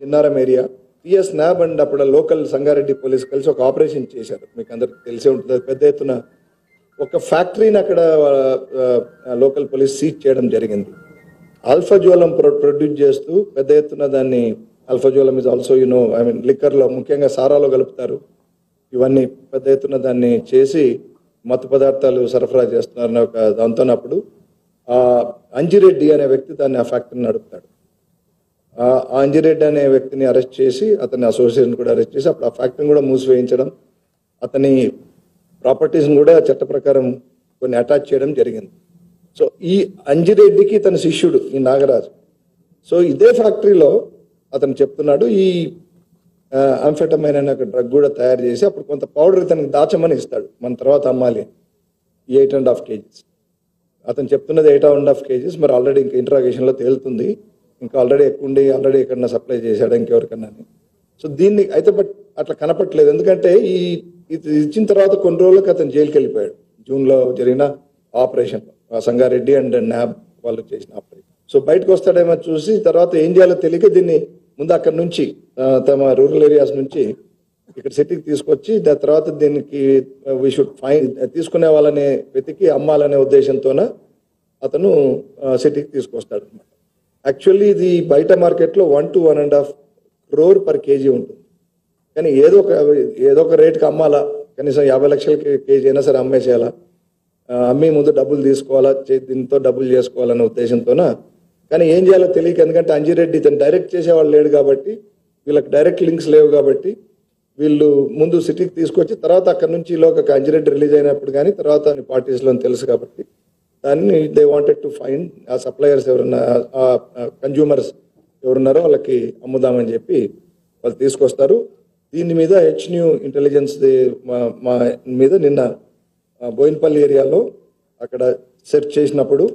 ఇన్నారం area PS knob and అప్పుడు local Sangareddy police కలిసి ఒక ఆపరేషన్ చేశారు. మీకు అందరికి తెలిసే ఉంటుంది. పెద్ద ఎత్తున ఒక ఫ్యాక్టరీని అక్కడ లోకల్ పోలీస్ సీజ్ చేయడం జరిగింది. ఆల్ఫాజోలం ప్రొడ్యూస్ చేస్తూ పెద్ద ఎత్తున దాన్ని, ఆల్ఫాజోలం ఇస్ ఆల్సో లిక్కర్లో ముఖ్యంగా సారాలో కలుపుతారు. ఇవన్నీ పెద్ద ఎత్తున దాన్ని చేసి మత్తు పదార్థాలు సరఫరా చేస్తున్నారని ఒక దాంతోనప్పుడు అంజిరెడ్డి అనే వ్యక్తి దాన్ని ఆ ఫ్యాక్టరీని నడుపుతాడు. ఆ అంజిరెడ్డి అనే వ్యక్తిని అరెస్ట్ చేసి అతని అసోసియేషన్ కూడా అరెస్ట్ చేసి అప్పుడు ఆ ఫ్యాక్టరీని కూడా మూసివేయించడం, అతని ప్రాపర్టీస్ని కూడా చట్ట ప్రకారం కొన్ని అటాచ్ చేయడం జరిగింది. సో ఈ అంజిరెడ్డికి తన శిష్యుడు ఈ నాగరాజు. సో ఇదే ఫ్యాక్టరీలో అతను చెప్తున్నాడు ఈ అంఫెటమైన్ అనే ఒక డ్రగ్ కూడా తయారు చేసి అప్పుడు కొంత పౌడర్ ఇతనికి దాచమని ఇస్తాడు, మన తర్వాత అమ్మాలి 8.5 kgs. అతను చెప్తున్నది 8.5 kgs. మరి ఆల్రెడీ ఇంకా ఇంట్రాగేషన్లో తేలుతుంది, ఇంకా ఆల్రెడీ ఎక్కువ ఉండి ఆల్రెడీ ఎక్కడన్నా సప్లై చేశాడు ఇంకెవరికన్నా. సో దీన్ని అయితే బట్ అట్లా కనపట్లేదు. ఎందుకంటే ఇది ఇచ్చిన తర్వాత కొన్ని రోజులకు అతను జైలుకి వెళ్ళిపోయాడు. జూన్లో జరిగిన ఆపరేషన్, సంగారెడ్డి అండ్ నాబ్ వాళ్ళు చేసిన ఆపరేషన్. సో బయటకు వస్తాడేమో చూసి తర్వాత ఏం చేయాలో తెలియక దీన్ని ముందు అక్కడ నుంచి తమ రూరల్ ఏరియాస్ నుంచి ఇక్కడ సిటీకి తీసుకొచ్చి దాని తర్వాత దీనికి వీ షుడ్ ఫైన్ తీసుకునే వాళ్ళని వెతికి అమ్మాలనే ఉద్దేశంతోన అతను సిటీకి తీసుకొస్తాడు అనమాట. యాక్చువల్లీ ఇది బయట మార్కెట్లో 1 to 1.5 crore per kg ఉంటుంది. కానీ ఏదో ఒక రేటుకి అమ్మాలా, కనీసం 50 లక్షల కేజీ అయినా సరే అమ్మేసేయాలా, అమ్మి ముందు డబ్బులు తీసుకోవాలా, దీంతో డబ్బులు చేసుకోవాలనే ఉద్దేశంతోన. కానీ ఏం చేయాలో తెలియక, ఎందుకంటే అంజిరెడ్డి ఇతను డైరెక్ట్ చేసేవాళ్ళు లేడు కాబట్టి, వీళ్ళకి డైరెక్ట్ లింక్స్ లేవు కాబట్టి వీళ్ళు ముందు సిటీకి తీసుకొచ్చి తర్వాత అక్కడ నుంచి ఒక అంజిరెడ్డి రిలీజ్ అయినప్పుడు కానీ తర్వాత పార్టీస్లో తెలుసు కాబట్టి దాన్ని దే వాంటెడ్ టు ఫైండ్ ఆ సప్లయర్స్ ఎవరున్నా, ఆ కన్జ్యూమర్స్ ఎవరున్నారో వాళ్ళకి అమ్ముదామని చెప్పి వాళ్ళు తీసుకొస్తారు. దీని మీద హెచ్న్యూ ఇంటెలిజెన్స్ మా మీద నిన్న బోయిన్పల్లి ఏరియాలో అక్కడ సెర్చ్ చేసినప్పుడు